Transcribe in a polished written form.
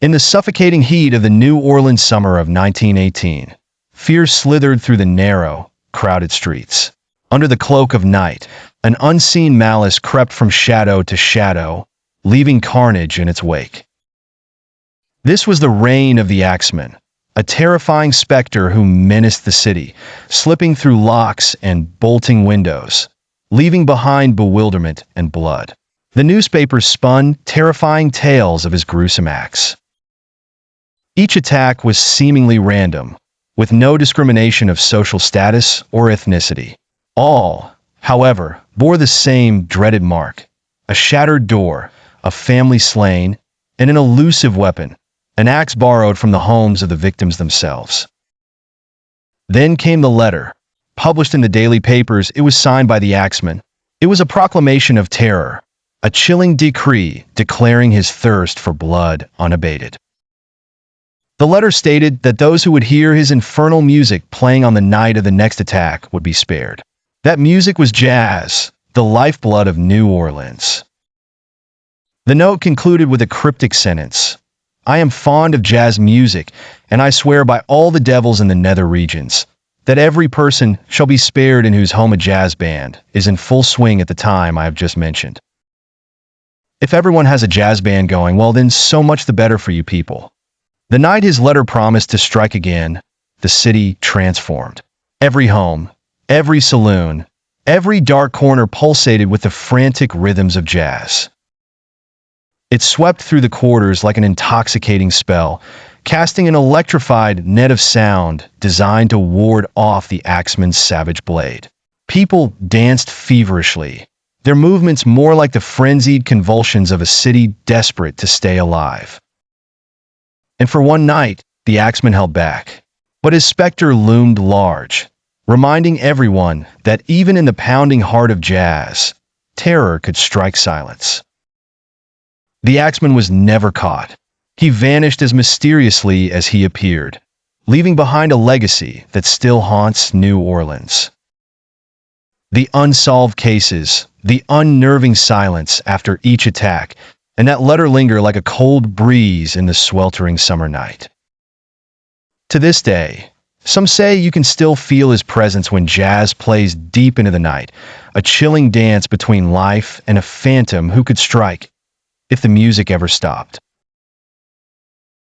In the suffocating heat of the New Orleans summer of 1918, fear slithered through the narrow, crowded streets. Under the cloak of night, an unseen malice crept from shadow to shadow, leaving carnage in its wake. This was the reign of the Axeman, a terrifying specter who menaced the city, slipping through locks and bolting windows, leaving behind bewilderment and blood. The newspapers spun terrifying tales of his gruesome acts. Each attack was seemingly random, with no discrimination of social status or ethnicity. All, however, bore the same dreaded mark: a shattered door, a family slain, and an elusive weapon, an axe borrowed from the homes of the victims themselves. Then came the letter. Published in the daily papers, it was signed by the Axeman. It was a proclamation of terror, a chilling decree declaring his thirst for blood unabated. The letter stated that those who would hear his infernal music playing on the night of the next attack would be spared. That music was jazz, the lifeblood of New Orleans. The note concluded with a cryptic sentence: "I am fond of jazz music, and I swear by all the devils in the nether regions that every person shall be spared in whose home a jazz band is in full swing at the time I have just mentioned." If everyone has a jazz band going, well then so much the better for you people. The night his letter promised to strike again, the city transformed. Every home, every saloon, every dark corner pulsated with the frantic rhythms of jazz. It swept through the quarters like an intoxicating spell, casting an electrified net of sound designed to ward off the Axeman's savage blade. People danced feverishly, their movements more like the frenzied convulsions of a city desperate to stay alive. And for one night, the Axeman held back. But his specter loomed large, reminding everyone that even in the pounding heart of jazz, terror could strike silence. The Axeman was never caught. He vanished as mysteriously as he appeared, leaving behind a legacy that still haunts New Orleans. The unsolved cases, the unnerving silence after each attack, and that letter linger like a cold breeze in the sweltering summer night. To this day, some say you can still feel his presence when jazz plays deep into the night, a chilling dance between life and a phantom who could strike if the music ever stopped.